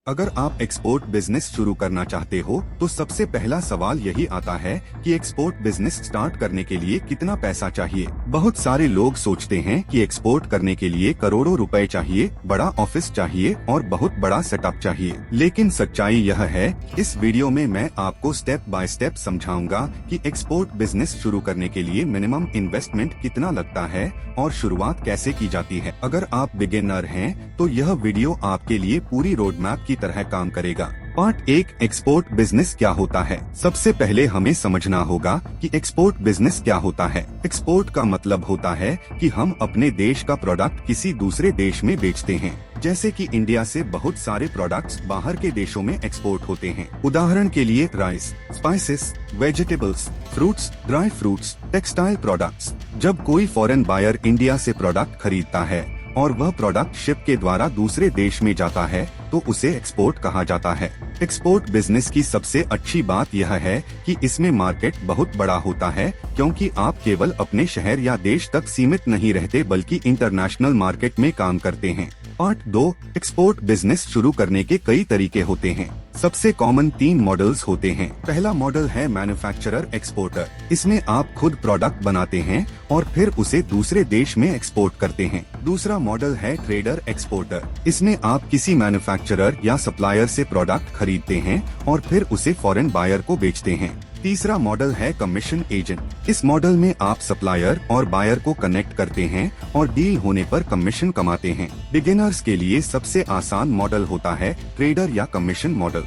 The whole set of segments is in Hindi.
अगर आप एक्सपोर्ट बिजनेस शुरू करना चाहते हो तो सबसे पहला सवाल यही आता है कि एक्सपोर्ट बिजनेस स्टार्ट करने के लिए कितना पैसा चाहिए। बहुत सारे लोग सोचते हैं कि एक्सपोर्ट करने के लिए करोड़ों रुपए चाहिए, बड़ा ऑफिस चाहिए और बहुत बड़ा सेटअप चाहिए। लेकिन सच्चाई यह है, इस वीडियो में मैं आपको स्टेप बाय स्टेप समझाऊंगा कि एक्सपोर्ट बिजनेस शुरू करने के लिए मिनिमम इन्वेस्टमेंट कितना लगता है और शुरुआत कैसे की जाती है। अगर आप बिगिनर हैं तो यह वीडियो आपके लिए पूरी रोड मैप की तरह काम करेगा। पार्ट 1, एक्सपोर्ट बिजनेस क्या होता है। सबसे पहले हमें समझना होगा कि एक्सपोर्ट बिजनेस क्या होता है। एक्सपोर्ट का मतलब होता है कि हम अपने देश का प्रोडक्ट किसी दूसरे देश में बेचते हैं। जैसे कि इंडिया से बहुत सारे प्रोडक्ट्स बाहर के देशों में एक्सपोर्ट होते हैं। उदाहरण के लिए rice, spices, vegetables, fruits, dry fruits, textile products. जब कोई फॉरेन बायर इंडिया से प्रोडक्ट खरीदता है और वह प्रोडक्ट शिप के द्वारा दूसरे देश में जाता है तो उसे एक्सपोर्ट कहा जाता है। एक्सपोर्ट बिजनेस की सबसे अच्छी बात यह है कि इसमें मार्केट बहुत बड़ा होता है, क्योंकि आप केवल अपने शहर या देश तक सीमित नहीं रहते बल्कि इंटरनेशनल मार्केट में काम करते हैं। पार्ट 2, एक्सपोर्ट बिजनेस शुरू करने के कई तरीके होते हैं। सबसे कॉमन 3 मॉडल्स होते हैं। पहला मॉडल है मैन्युफैक्चरर एक्सपोर्टर। इसमें आप खुद प्रोडक्ट बनाते हैं और फिर उसे दूसरे देश में एक्सपोर्ट करते हैं। दूसरा मॉडल है ट्रेडर एक्सपोर्टर। इसमें आप किसी मैन्युफैक्चरर या सप्लायर से प्रोडक्ट खरीदते हैं और फिर उसे फॉरेन बायर को बेचते हैं। तीसरा मॉडल है कमीशन एजेंट। इस मॉडल में आप सप्लायर और बायर को कनेक्ट करते हैं और डील होने पर कमीशन कमाते हैं। बिगिनर्स के लिए सबसे आसान मॉडल होता है ट्रेडर या कमीशन मॉडल,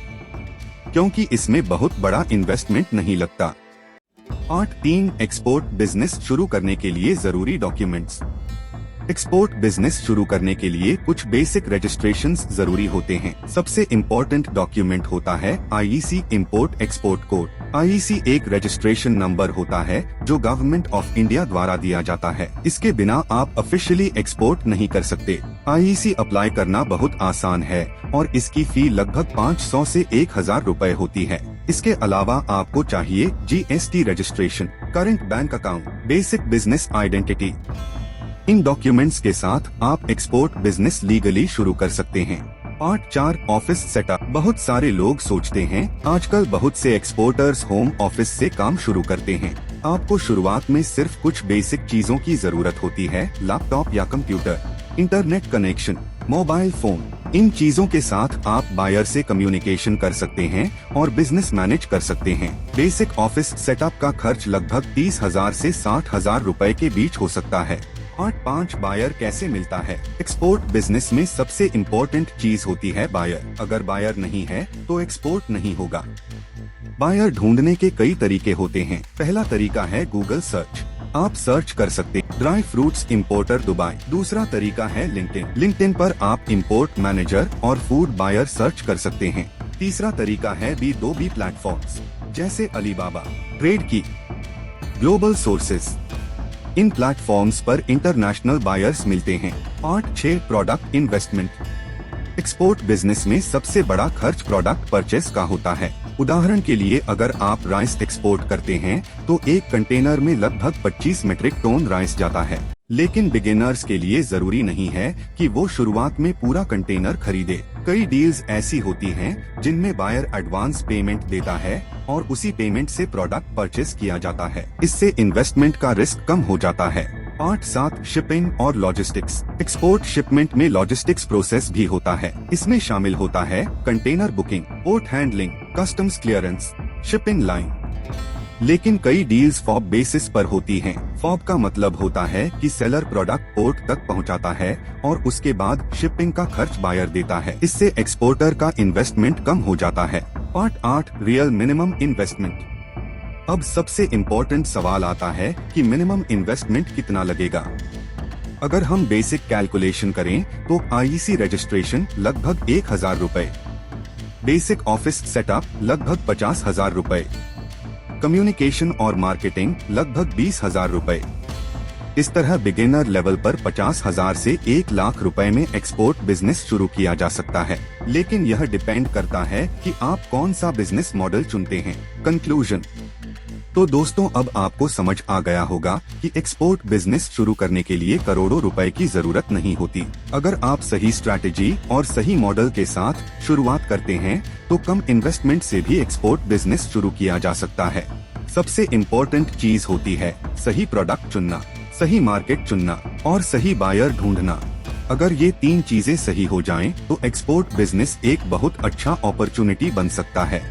क्योंकि इसमें बहुत बड़ा इन्वेस्टमेंट नहीं लगता। पार्ट 3, एक्सपोर्ट बिजनेस शुरू करने के लिए जरूरी डॉक्यूमेंट्स। एक्सपोर्ट बिजनेस शुरू करने के लिए कुछ बेसिक रजिस्ट्रेशंस जरूरी होते हैं। सबसे इम्पोर्टेंट डॉक्यूमेंट होता है IEC import export code. IEC एक रजिस्ट्रेशन नंबर होता है जो गवर्नमेंट ऑफ इंडिया द्वारा दिया जाता है। इसके बिना आप ऑफिशियली एक्सपोर्ट नहीं कर सकते। आईईसी अप्लाई करना बहुत आसान है और इसकी फी लगभग 500 से 1000 रुपए होती है। इसके अलावा आपको चाहिए GST registration, current bank account, basic business identity. इन डॉक्यूमेंट्स के साथ आप एक्सपोर्ट बिजनेस लीगली शुरू कर सकते हैं। Part 4, office setup. बहुत सारे लोग सोचते हैं आजकल बहुत से एक्सपोर्टर्स होम ऑफिस से काम शुरू करते हैं। आपको शुरुआत में सिर्फ कुछ बेसिक चीजों की जरूरत होती है, लैपटॉप या computer, internet connection, mobile phone. इन चीजों के साथ आप बायर से कम्युनिकेशन कर सकते हैं और बिजनेस मैनेज कर सकते हैं। बेसिक ऑफिस सेटअप का खर्च लगभग 30,000 से 60,000 रुपए के बीच हो सकता है। पार्ट 5, बायर कैसे मिलता है। एक्सपोर्ट बिजनेस में सबसे इम्पोर्टेंट चीज होती है बायर। अगर बायर नहीं है तो एक्सपोर्ट नहीं होगा। बायर ढूंढने के कई तरीके होते हैं। पहला तरीका है गूगल सर्च। आप सर्च कर सकते हैं ड्राई फ्रूट्स इम्पोर्टर दुबई। दूसरा तरीका है लिंक्डइन। लिंक्डइन पर आप इम्पोर्ट मैनेजर और फूड बायर सर्च कर सकते हैं। तीसरा तरीका है B2B प्लेटफॉर्म्स जैसे अलीबाबा, ट्रेड की, ग्लोबल सोर्सेस। इन प्लेटफॉर्म्स पर इंटरनेशनल बायर्स मिलते हैं। Part 6, product investment. Export business में सबसे बड़ा खर्च प्रोडक्ट परचेस का होता है। उदाहरण के लिए अगर आप राइस एक्सपोर्ट करते हैं तो एक कंटेनर में लगभग 25 मीट्रिक टन राइस जाता है। लेकिन बिगिनर्स के लिए जरूरी नहीं है कि वो शुरुआत में पूरा कंटेनर खरीदे। कई डील्स ऐसी होती हैं जिनमें बायर एडवांस पेमेंट देता है और उसी पेमेंट से प्रोडक्ट परचेस किया जाता है। इससे इन्वेस्टमेंट का रिस्क कम हो जाता है। पार्ट 7, शिपिंग और लॉजिस्टिक्स। एक्सपोर्ट शिपमेंट में लॉजिस्टिक्स प्रोसेस भी होता है। इसमें शामिल होता है container booking, port handling, customs clearance, shipping line. लेकिन कई डील्स फॉब बेसिस पर होती हैं। फॉब का मतलब होता है कि सेलर प्रोडक्ट पोर्ट तक पहुंचाता है और उसके बाद शिपिंग का खर्च बायर देता है। इससे एक्सपोर्टर का इन्वेस्टमेंट कम हो जाता है। Part 8, real minimum investment. अब सबसे इम्पोर्टेंट सवाल आता है कि मिनिमम इन्वेस्टमेंट कितना लगेगा। अगर हम बेसिक कैलकुलेशन करें तो आईईसी रजिस्ट्रेशन लगभग 1000 रुपए, बेसिक ऑफिस सेटअप लगभग 50,000 रुपए, कम्युनिकेशन और मार्केटिंग लगभग 20,000 रुपए। इस तरह बिगिनर लेवल पर 50,000 से 1 लाख रुपए में एक्सपोर्ट बिजनेस शुरू किया जा सकता है। लेकिन यह डिपेंड करता है कि आप कौन सा बिजनेस मॉडल चुनते हैं। कंक्लूजन, तो दोस्तों अब आपको समझ आ गया होगा कि एक्सपोर्ट बिजनेस शुरू करने के लिए करोड़ों रुपए की जरूरत नहीं होती। अगर आप सही स्ट्रैटेजी और सही मॉडल के साथ शुरुआत करते हैं तो कम इन्वेस्टमेंट से भी एक्सपोर्ट बिजनेस शुरू किया जा सकता है। सबसे इम्पोर्टेंट चीज होती है सही प्रोडक्ट चुनना, सही मार्केट चुनना और सही बायर ढूंढना। अगर ये 3 चीजें सही हो जाएं, तो एक्सपोर्ट बिजनेस एक बहुत अच्छा अपॉर्चुनिटी बन सकता है।